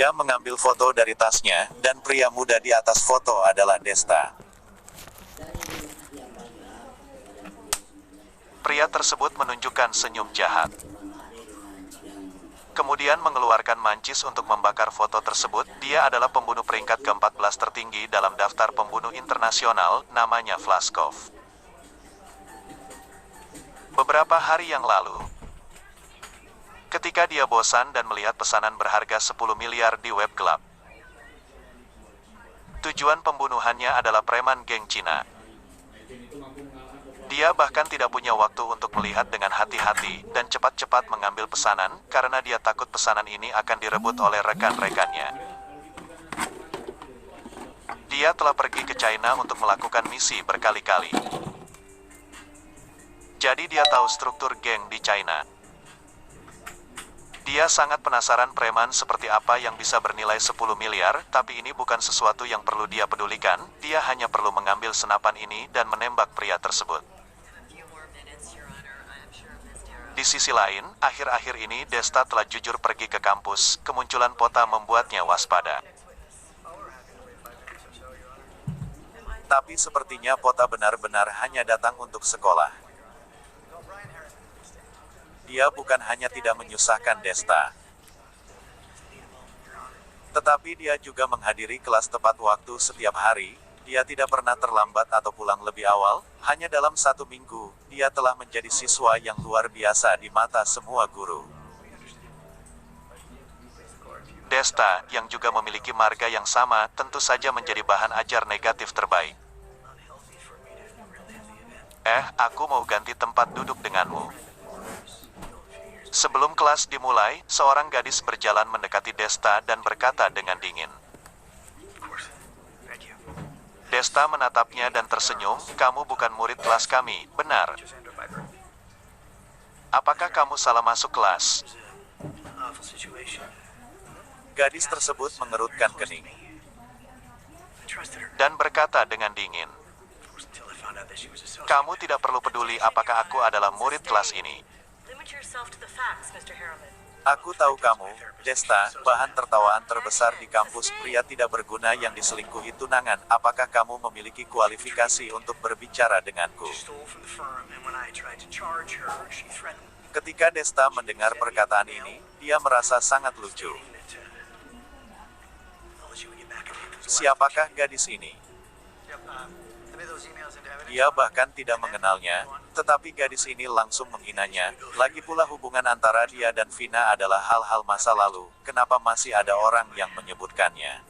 Dia mengambil foto dari tasnya, dan pria muda di atas foto adalah Desta. Pria tersebut menunjukkan senyum jahat. Kemudian mengeluarkan mancis untuk membakar foto tersebut. Dia adalah pembunuh peringkat ke-14 tertinggi dalam daftar pembunuh internasional, namanya Vlaskov. Beberapa hari yang lalu, ketika dia bosan dan melihat pesanan berharga 10 miliar di web gelap, tujuan pembunuhannya adalah preman geng Cina. Dia bahkan tidak punya waktu untuk melihat dengan hati-hati dan cepat-cepat mengambil pesanan, karena dia takut pesanan ini akan direbut oleh rekan-rekannya. Dia telah pergi ke China untuk melakukan misi berkali-kali. Jadi dia tahu struktur geng di China. Dia sangat penasaran preman seperti apa yang bisa bernilai 10 miliar, tapi ini bukan sesuatu yang perlu dia pedulikan. Dia hanya perlu mengambil senapan ini dan menembak pria tersebut. Di sisi lain, akhir-akhir ini Desta telah jujur pergi ke kampus. Kemunculan Pota membuatnya waspada. Tapi sepertinya Pota benar-benar hanya datang untuk sekolah. Dia bukan hanya tidak menyusahkan Desta, tetapi dia juga menghadiri kelas tepat waktu setiap hari. Dia tidak pernah terlambat atau pulang lebih awal. Hanya dalam 1 minggu, dia telah menjadi siswa yang luar biasa di mata semua guru. Desta, yang juga memiliki marga yang sama, tentu saja menjadi bahan ajar negatif terbaik. Aku mau ganti tempat duduk denganmu. Sebelum kelas dimulai, seorang gadis berjalan mendekati Desta dan berkata dengan dingin. Desta menatapnya dan tersenyum. Kamu bukan murid kelas kami, benar? Apakah kamu salah masuk kelas? Gadis tersebut mengerutkan kening dan berkata dengan dingin, kamu tidak perlu peduli apakah aku adalah murid kelas ini. Aku tahu kamu, Desta, bahan tertawaan terbesar di kampus. Pria tidak berguna yang diselingkuhi tunangan. Apakah kamu memiliki kualifikasi untuk berbicara denganku? Ketika Desta mendengar perkataan ini, dia merasa sangat lucu. Siapakah gadis ini? Dia bahkan tidak mengenalnya, tetapi gadis ini langsung menghinanya. Lagi pula hubungan antara dia dan Vina adalah hal-hal masa lalu. Kenapa masih ada orang yang menyebutkannya?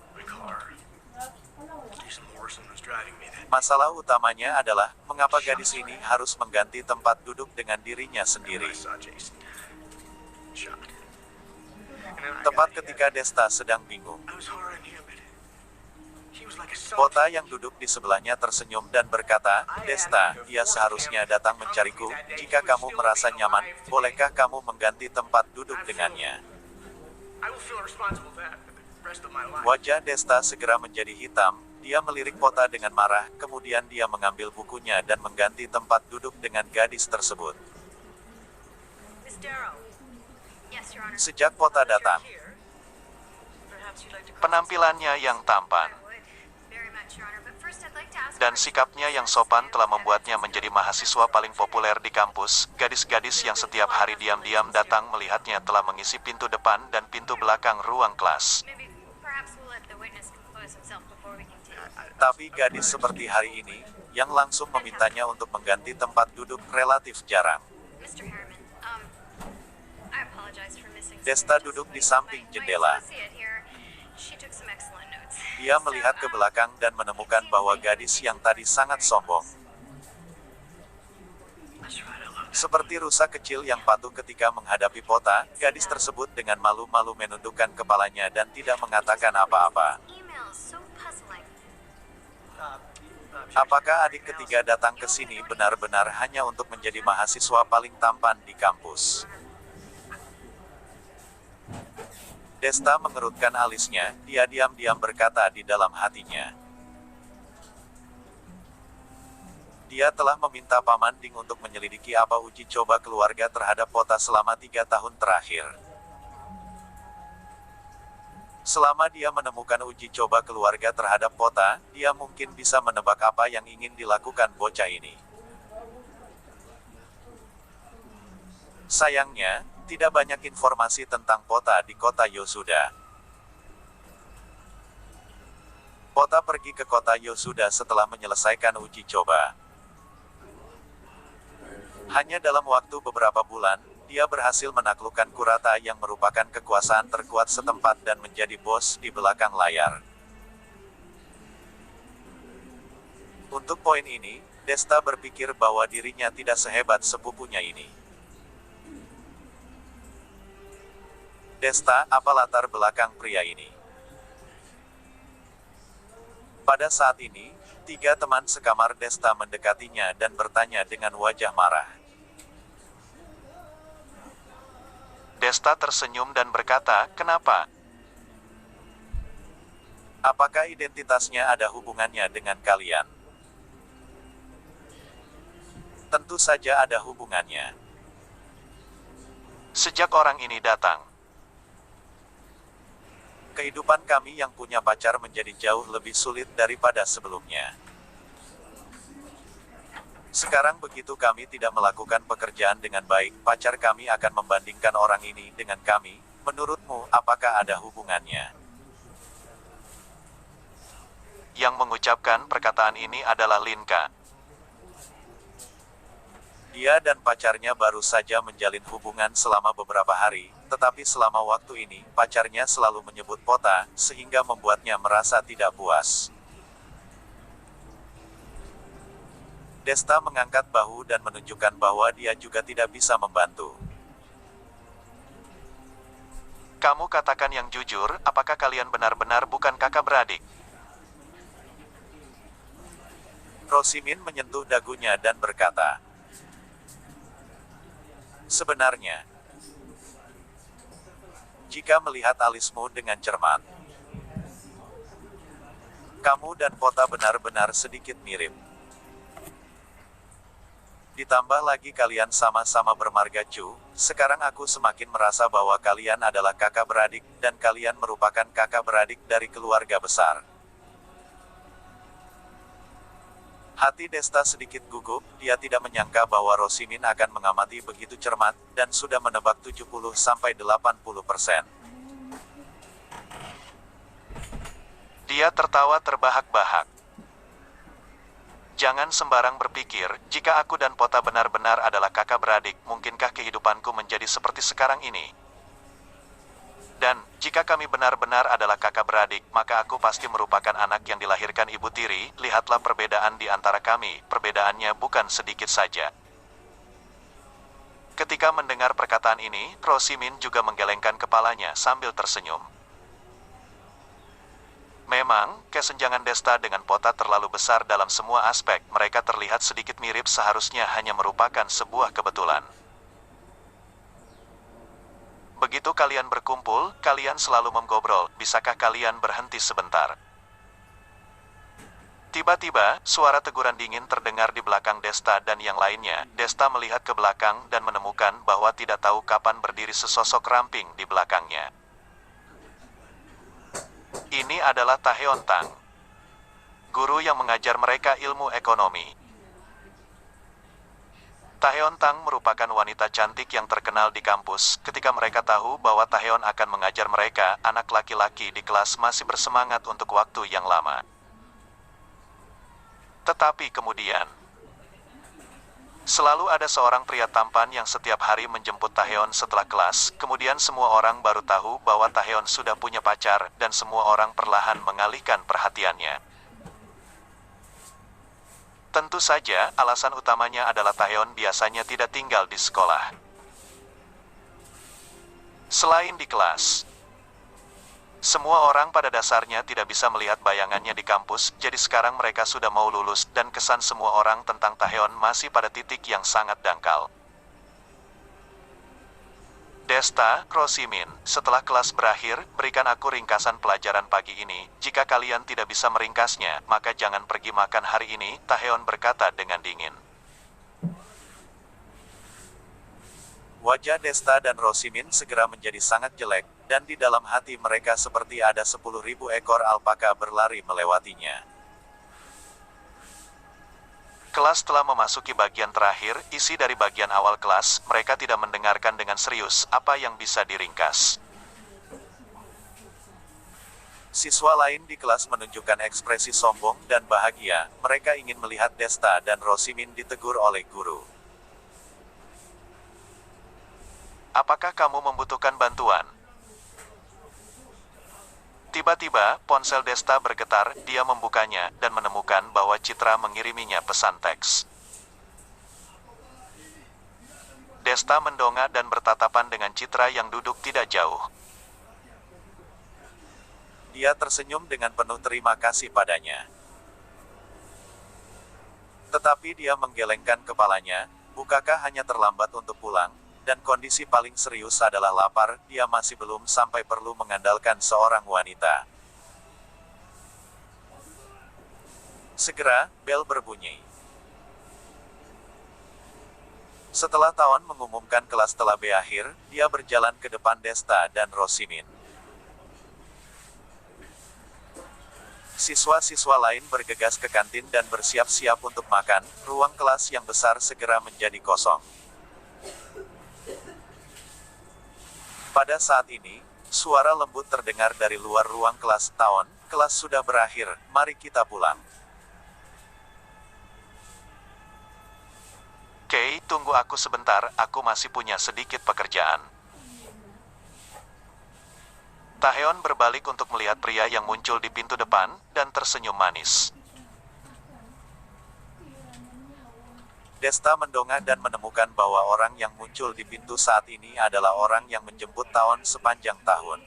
Masalah utamanya adalah, mengapa gadis ini harus mengganti tempat duduk dengan dirinya sendiri? Tepat ketika Desta sedang bingung, Pota yang duduk di sebelahnya tersenyum dan berkata, Desta, dia seharusnya datang mencariku. Jika kamu merasa nyaman, bolehkah kamu mengganti tempat duduk dengannya? Wajah Desta segera menjadi hitam. Dia melirik Pota dengan marah, kemudian dia mengambil bukunya dan mengganti tempat duduk dengan gadis tersebut. Sejak Pota datang, penampilannya yang tampan dan sikapnya yang sopan telah membuatnya menjadi mahasiswa paling populer di kampus. Gadis-gadis yang setiap hari diam-diam datang melihatnya telah mengisi pintu depan dan pintu belakang ruang kelas. Tapi gadis seperti hari ini, yang langsung memintanya untuk mengganti tempat duduk relatif jarang. Desta duduk di samping jendela. Dia melihat ke belakang dan menemukan bahwa gadis yang tadi sangat sombong, seperti rusa kecil yang patuh ketika menghadapi Pota, gadis tersebut dengan malu-malu menundukkan kepalanya dan tidak mengatakan apa-apa. Apakah adik ketiga datang ke sini benar-benar hanya untuk menjadi mahasiswa paling tampan di kampus? Desta mengerutkan alisnya. Dia diam-diam berkata di dalam hatinya. Dia telah meminta Paman Ding untuk menyelidiki apa uji coba keluarga terhadap Pota selama 3 tahun terakhir. Selama dia menemukan uji coba keluarga terhadap Pota, dia mungkin bisa menebak apa yang ingin dilakukan bocah ini. Sayangnya, tidak banyak informasi tentang Pota di kota Yosuda. Pota pergi ke kota Yosuda setelah menyelesaikan uji coba. Hanya dalam waktu beberapa bulan, dia berhasil menaklukkan Kurata yang merupakan kekuasaan terkuat setempat dan menjadi bos di belakang layar. Untuk poin ini, Desta berpikir bahwa dirinya tidak sehebat sepupunya ini. Desta, apa latar belakang pria ini? Pada saat ini, 3 teman sekamar Desta mendekatinya dan bertanya dengan wajah marah. Desta tersenyum dan berkata, "Kenapa? Apakah identitasnya ada hubungannya dengan kalian?" Tentu saja ada hubungannya. Sejak orang ini datang, kehidupan kami yang punya pacar menjadi jauh lebih sulit daripada sebelumnya. Sekarang begitu kami tidak melakukan pekerjaan dengan baik, pacar kami akan membandingkan orang ini dengan kami. Menurutmu, apakah ada hubungannya? Yang mengucapkan perkataan ini adalah Linka. Dia dan pacarnya baru saja menjalin hubungan selama beberapa hari, tetapi selama waktu ini, pacarnya selalu menyebut Pota, sehingga membuatnya merasa tidak puas. Desta mengangkat bahu dan menunjukkan bahwa dia juga tidak bisa membantu. Kamu katakan yang jujur, apakah kalian benar-benar bukan kakak beradik? Rosimin menyentuh dagunya dan berkata, "Sebenarnya, jika melihat alismu dengan cermat, kamu dan Pota benar-benar sedikit mirip. Ditambah lagi kalian sama-sama bermarga Chu, sekarang aku semakin merasa bahwa kalian adalah kakak beradik, dan kalian merupakan kakak beradik dari keluarga besar." Hati Desta sedikit gugup, dia tidak menyangka bahwa Rosimin akan mengamati begitu cermat, dan sudah menebak 70-80%. Dia tertawa terbahak-bahak. "Jangan sembarang berpikir, jika aku dan Pota benar-benar adalah kakak beradik, mungkinkah kehidupanku menjadi seperti sekarang ini? Dan, jika kami benar-benar adalah kakak beradik, maka aku pasti merupakan anak yang dilahirkan ibu tiri. Lihatlah perbedaan di antara kami, perbedaannya bukan sedikit saja." Ketika mendengar perkataan ini, Rosimin juga menggelengkan kepalanya sambil tersenyum. Memang, kesenjangan Desta dengan Pota terlalu besar dalam semua aspek, mereka terlihat sedikit mirip seharusnya hanya merupakan sebuah kebetulan. Begitu kalian berkumpul, kalian selalu menggobrol, bisakah kalian berhenti sebentar? Tiba-tiba, suara teguran dingin terdengar di belakang Desta dan yang lainnya. Desta melihat ke belakang dan menemukan bahwa tidak tahu kapan berdiri sesosok ramping di belakangnya. Ini adalah Taeyeon Tang, guru yang mengajar mereka ilmu ekonomi. Taeyeon Tang merupakan wanita cantik yang terkenal di kampus. Ketika mereka tahu bahwa Taeyeon akan mengajar mereka, anak laki-laki di kelas masih bersemangat untuk waktu yang lama. Tetapi kemudian, selalu ada seorang pria tampan yang setiap hari menjemput Taeyeon setelah kelas. Kemudian semua orang baru tahu bahwa Taeyeon sudah punya pacar, dan semua orang perlahan mengalihkan perhatiannya. Tentu saja, alasan utamanya adalah Taeyeon biasanya tidak tinggal di sekolah. Selain di kelas, semua orang pada dasarnya tidak bisa melihat bayangannya di kampus, jadi sekarang mereka sudah mau lulus, dan kesan semua orang tentang Taeyeon masih pada titik yang sangat dangkal. Desta, Rosimin, setelah kelas berakhir, berikan aku ringkasan pelajaran pagi ini. Jika kalian tidak bisa meringkasnya, maka jangan pergi makan hari ini, Taeyeon berkata dengan dingin. Wajah Desta dan Rosimin segera menjadi sangat jelek. dan di dalam hati mereka seperti ada 10.000 ekor alpaka berlari melewatinya. Kelas telah memasuki bagian terakhir. Isi dari bagian awal kelas, mereka tidak mendengarkan dengan serius apa yang bisa diringkas. Siswa lain di kelas menunjukkan ekspresi sombong dan bahagia. Mereka ingin melihat Desta dan Rosimin ditegur oleh guru. Apakah kamu membutuhkan bantuan? Tiba-tiba, ponsel Desta bergetar. Dia membukanya, dan menemukan bahwa Citra mengiriminya pesan teks. Desta mendongak dan bertatapan dengan Citra yang duduk tidak jauh. Dia tersenyum dengan penuh terima kasih padanya. Tetapi dia menggelengkan kepalanya. Bukankah hanya terlambat untuk pulang? Dan kondisi paling serius adalah lapar, dia masih belum sampai perlu mengandalkan seorang wanita. Segera, bel berbunyi. Setelah Tawon mengumumkan kelas telah berakhir, dia berjalan ke depan Desta dan Rosimin. Siswa-siswa lain bergegas ke kantin dan bersiap-siap untuk makan. Ruang kelas yang besar segera menjadi kosong. Pada saat ini, suara lembut terdengar dari luar ruang kelas. Tawon, kelas sudah berakhir, mari kita pulang. Kei, tunggu aku sebentar, aku masih punya sedikit pekerjaan. Taeyeon berbalik untuk melihat pria yang muncul di pintu depan, dan tersenyum manis. Desta mendongak dan menemukan bahwa orang yang muncul di pintu saat ini adalah orang yang menjemput Tawon sepanjang tahun.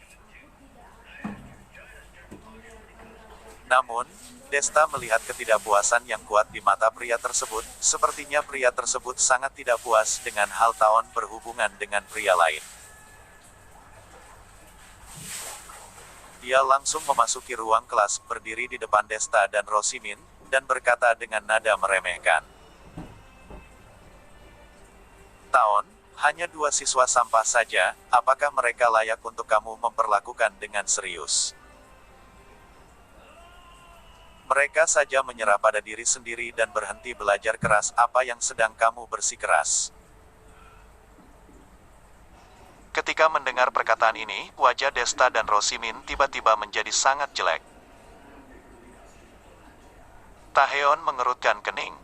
Namun, Desta melihat ketidakpuasan yang kuat di mata pria tersebut. Sepertinya pria tersebut sangat tidak puas dengan hal Tawon berhubungan dengan pria lain. Dia langsung memasuki ruang kelas, berdiri di depan Desta dan Rosimin, dan berkata dengan nada meremehkan. Tawon, hanya 2 siswa sampah saja, apakah mereka layak untuk kamu memperlakukan dengan serius? Mereka saja menyerah pada diri sendiri dan berhenti belajar keras. Apa yang sedang kamu bersikeras? Ketika mendengar perkataan ini, wajah Desta dan Rosimin tiba-tiba menjadi sangat jelek. Taeyeon mengerutkan kening.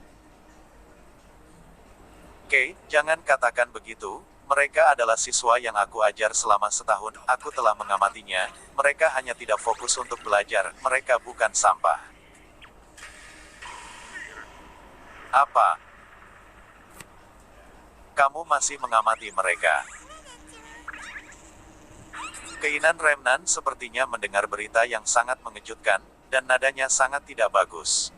Kei, jangan katakan begitu. Mereka adalah siswa yang aku ajar selama setahun. Aku telah mengamatinya. Mereka hanya tidak fokus untuk belajar. Mereka bukan sampah. Apa? Kamu masih mengamati mereka? Keinan Remnan sepertinya mendengar berita yang sangat mengejutkan, dan nadanya sangat tidak bagus.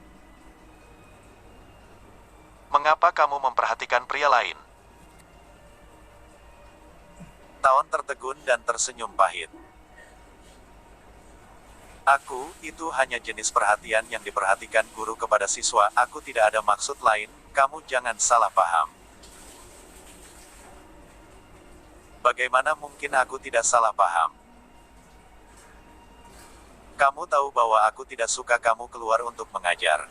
Mengapa kamu memperhatikan pria lain? Tawon tertegun dan tersenyum pahit. Itu hanya jenis perhatian yang diperhatikan guru kepada siswa. Aku tidak ada maksud lain, kamu jangan salah paham. Bagaimana mungkin aku tidak salah paham? Kamu tahu bahwa aku tidak suka kamu keluar untuk mengajar.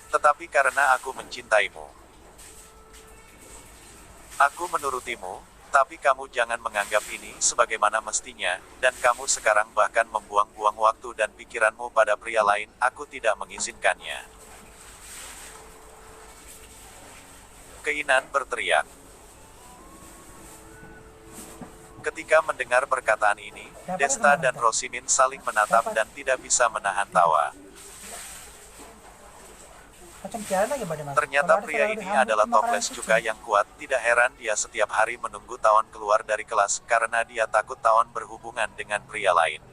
Tetapi karena aku mencintaimu. Aku menurutimu, tapi kamu jangan menganggap ini sebagaimana mestinya, dan kamu sekarang bahkan membuang-buang waktu dan pikiranmu pada pria lain. Aku tidak mengizinkannya. Keinan berteriak. Ketika mendengar perkataan ini, Desta dan Rosimin saling menatap dan tidak bisa menahan tawa. Ternyata pria ini adalah toples juga yang kuat. Tidak heran dia setiap hari menunggu Tawon keluar dari kelas, karena dia takut Tawon berhubungan dengan pria lain.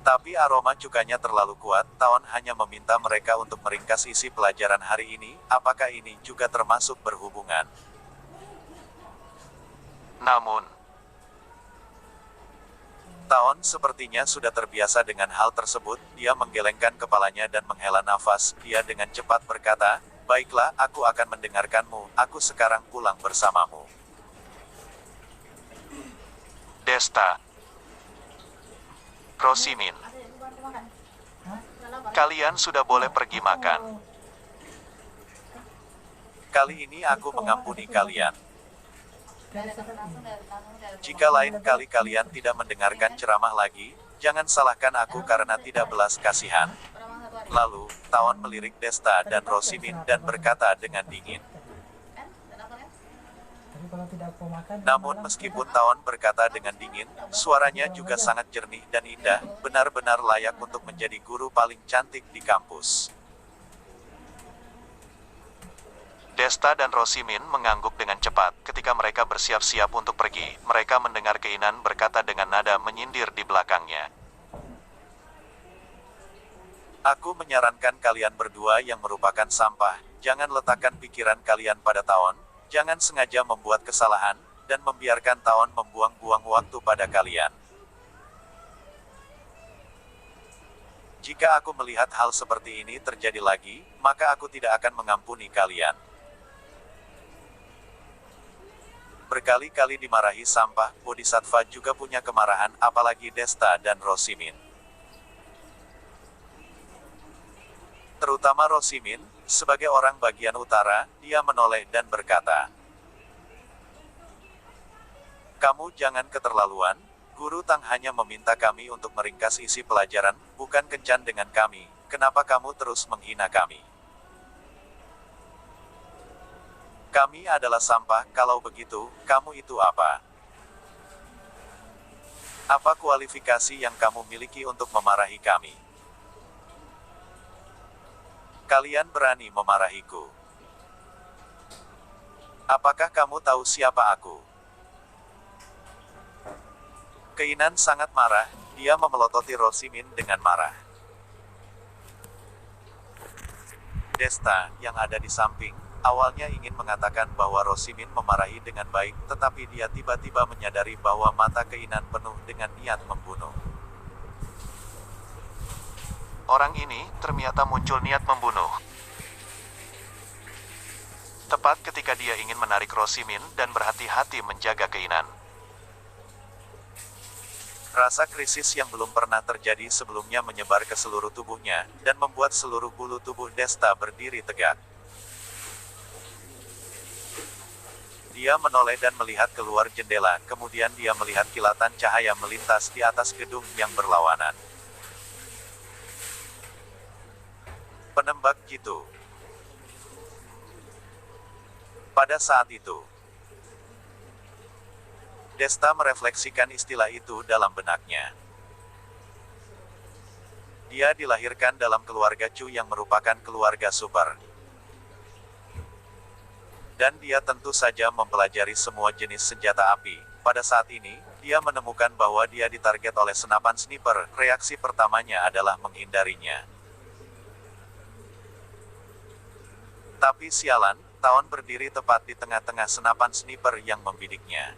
Tapi aroma cukanya terlalu kuat. Tawon hanya meminta mereka untuk meringkas isi pelajaran hari ini. Apakah ini juga termasuk berhubungan? Namun, Tawon sepertinya sudah terbiasa dengan hal tersebut. Dia menggelengkan kepalanya dan menghela nafas. Dia dengan cepat berkata, Baiklah, aku akan mendengarkanmu. Aku sekarang pulang bersamamu. Desta, Rosimin, kalian sudah boleh pergi makan. Kali ini aku mengampuni kalian. Jika lain kali kalian tidak mendengarkan ceramah lagi, jangan salahkan aku karena tidak belas kasihan. Lalu, Tawon melirik Desta dan Rosimin dan berkata dengan dingin. Namun meskipun Tawon berkata dengan dingin, suaranya juga sangat jernih dan indah, benar-benar layak untuk menjadi guru paling cantik di kampus. Desta dan Rosimin mengangguk dengan cepat. Ketika mereka bersiap-siap untuk pergi, mereka mendengar Keinan berkata dengan nada menyindir di belakangnya. Aku menyarankan kalian berdua yang merupakan sampah, jangan letakkan pikiran kalian pada Tawon, jangan sengaja membuat kesalahan, dan membiarkan Tawon membuang-buang waktu pada kalian. Jika aku melihat hal seperti ini terjadi lagi, maka aku tidak akan mengampuni kalian. Berkali-kali dimarahi sampah, Bodhisattva juga punya kemarahan, apalagi Desta dan Rosimin. Terutama Rosimin, sebagai orang bagian utara, dia menoleh dan berkata, "Kamu jangan keterlaluan, Guru Tang hanya meminta kami untuk meringkas isi pelajaran, bukan kencan dengan kami, kenapa kamu terus menghina kami? Kami adalah sampah, kalau begitu, kamu itu apa? Apa kualifikasi yang kamu miliki untuk memarahi kami? Kalian berani memarahiku. Apakah kamu tahu siapa aku?" Keinan sangat marah, dia memelototi Rosimin dengan marah. Desta, yang ada di samping, awalnya ingin mengatakan bahwa Rosimin memarahi dengan baik, tetapi dia tiba-tiba menyadari bahwa mata Keinan penuh dengan niat membunuh. Orang ini ternyata muncul niat membunuh. Tepat ketika dia ingin menarik Rosimin dan berhati-hati menjaga Keinan. Rasa krisis yang belum pernah terjadi sebelumnya menyebar ke seluruh tubuhnya, dan membuat seluruh bulu tubuh Desta berdiri tegak. Dia menoleh dan melihat keluar jendela, kemudian dia melihat kilatan cahaya melintas di atas gedung yang berlawanan. Penembak jitu. Pada saat itu, Desta merefleksikan istilah itu dalam benaknya. Dia dilahirkan dalam keluarga Chu yang merupakan keluarga super. Dan dia tentu saja mempelajari semua jenis senjata api. Pada saat ini, dia menemukan bahwa dia ditarget oleh senapan sniper. Reaksi pertamanya adalah menghindarinya. Tapi sialan, Tawon berdiri tepat di tengah-tengah senapan sniper yang membidiknya.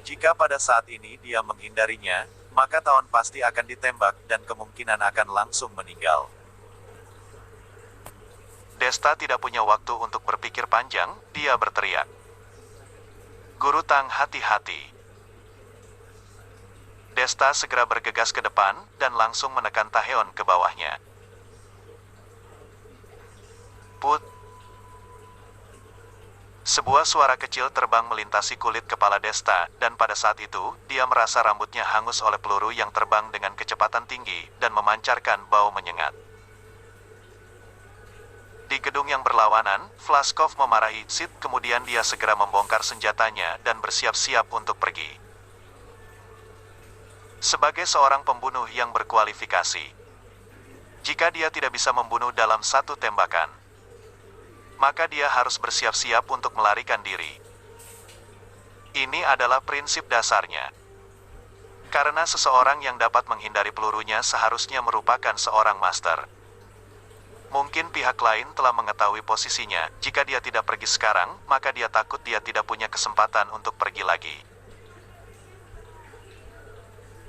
Jika pada saat ini dia menghindarinya, maka Tawon pasti akan ditembak dan kemungkinan akan langsung meninggal. Desta tidak punya waktu untuk berpikir panjang, dia berteriak. "Guru Tang, hati-hati." Desta segera bergegas ke depan, dan langsung menekan Taeyeon ke bawahnya. Put. Sebuah suara kecil terbang melintasi kulit kepala Desta, dan pada saat itu, dia merasa rambutnya hangus oleh peluru yang terbang dengan kecepatan tinggi, dan memancarkan bau menyengat. Di gedung yang berlawanan, Flaskov memarahi Sid, kemudian dia segera membongkar senjatanya, dan bersiap-siap untuk pergi. Sebagai seorang pembunuh yang berkualifikasi, jika dia tidak bisa membunuh dalam satu tembakan, maka dia harus bersiap-siap untuk melarikan diri. Ini adalah prinsip dasarnya. Karena seseorang yang dapat menghindari pelurunya seharusnya merupakan seorang master. Mungkin pihak lain telah mengetahui posisinya. Jika dia tidak pergi sekarang, maka dia takut dia tidak punya kesempatan untuk pergi lagi.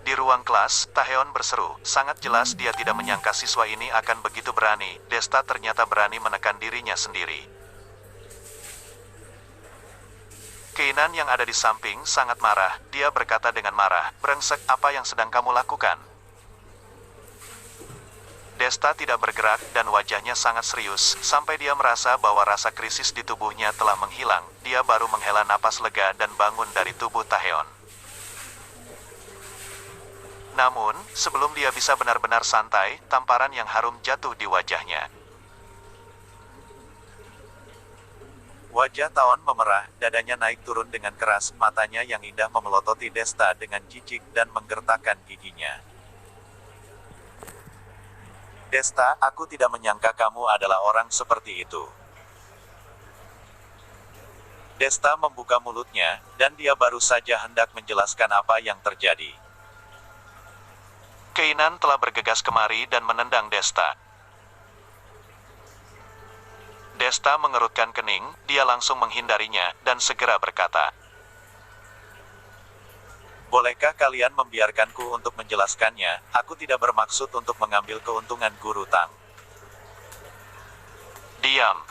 Di ruang kelas, Taeyeon berseru. Sangat jelas dia tidak menyangka siswa ini akan begitu berani. Desta ternyata berani menekan dirinya sendiri. Keinan yang ada di samping sangat marah. Dia berkata dengan marah, "Brengsek, apa yang sedang kamu lakukan?" Desta tidak bergerak dan wajahnya sangat serius, sampai dia merasa bahwa rasa krisis di tubuhnya telah menghilang. Dia baru menghela napas lega dan bangun dari tubuh Taeyeon. Namun, sebelum dia bisa benar-benar santai, tamparan yang harum jatuh di wajahnya. Wajah Taeyeon memerah, dadanya naik turun dengan keras, matanya yang indah memelototi Desta dengan jijik dan menggertakkan giginya. "Desta, aku tidak menyangka kamu adalah orang seperti itu." Desta membuka mulutnya, dan dia baru saja hendak menjelaskan apa yang terjadi. Keinan telah bergegas kemari dan menendang Desta. Desta mengerutkan kening, dia langsung menghindarinya, dan segera berkata, "Bolehkah kalian membiarkanku untuk menjelaskannya? Aku tidak bermaksud untuk mengambil keuntungan Guru Tang." "Diam!"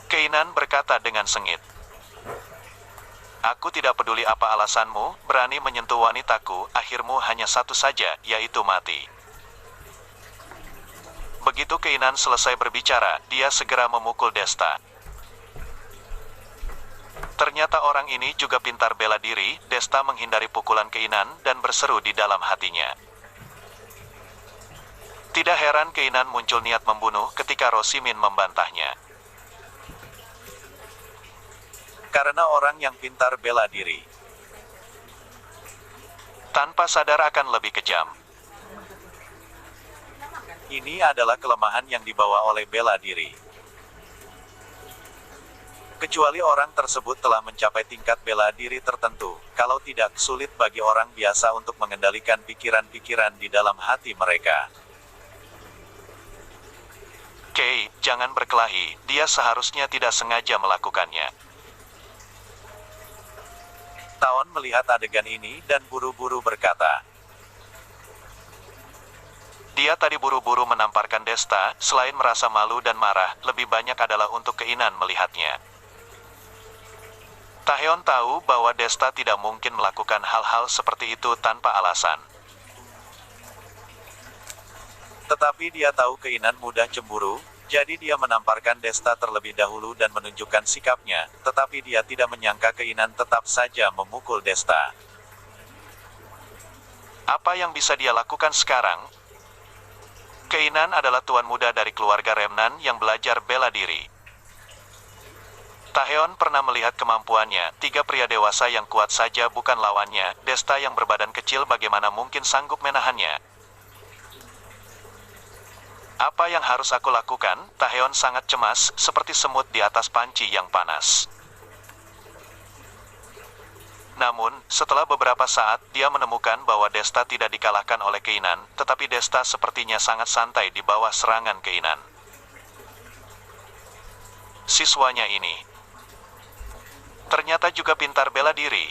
Keinan berkata dengan sengit. "Aku tidak peduli apa alasanmu, berani menyentuh wanitaku, akhirmu hanya satu saja, yaitu mati." Begitu Keinan selesai berbicara, dia segera memukul Desta. Ternyata orang ini juga pintar bela diri. Desta menghindari pukulan Keinan dan berseru di dalam hatinya. Tidak heran Keinan muncul niat membunuh ketika Rosimin membantahnya. Karena orang yang pintar bela diri, tanpa sadar akan lebih kejam. ini adalah kelemahan yang dibawa oleh bela diri. Kecuali orang tersebut telah mencapai tingkat bela diri tertentu, kalau tidak, sulit bagi orang biasa untuk mengendalikan pikiran-pikiran di dalam hati mereka. Kei, jangan berkelahi, dia seharusnya tidak sengaja melakukannya. Taeyeon melihat adegan ini dan buru-buru berkata, Dia tadi buru-buru menamparkan Desta, selain merasa malu dan marah, lebih banyak adalah untuk keinginan melihatnya. Taeyeon tahu bahwa Desta tidak mungkin melakukan hal-hal seperti itu tanpa alasan. Tetapi dia tahu keinginan mudah cemburu, jadi dia menamparkan Desta terlebih dahulu dan menunjukkan sikapnya, tetapi dia tidak menyangka keinginan tetap saja memukul Desta. Apa yang bisa dia lakukan sekarang? Keinan adalah tuan muda dari keluarga Remnan yang belajar bela diri. Taeyeon pernah melihat kemampuannya, 3 pria dewasa yang kuat saja bukan lawannya, Desta yang berbadan kecil bagaimana mungkin sanggup menahannya. Apa yang harus aku lakukan? Taeyeon sangat cemas, seperti semut di atas panci yang panas. Namun, setelah beberapa saat, dia menemukan bahwa Desta tidak dikalahkan oleh Keinan, tetapi Desta sepertinya sangat santai di bawah serangan Keinan. Siswanya ini ternyata juga pintar bela diri.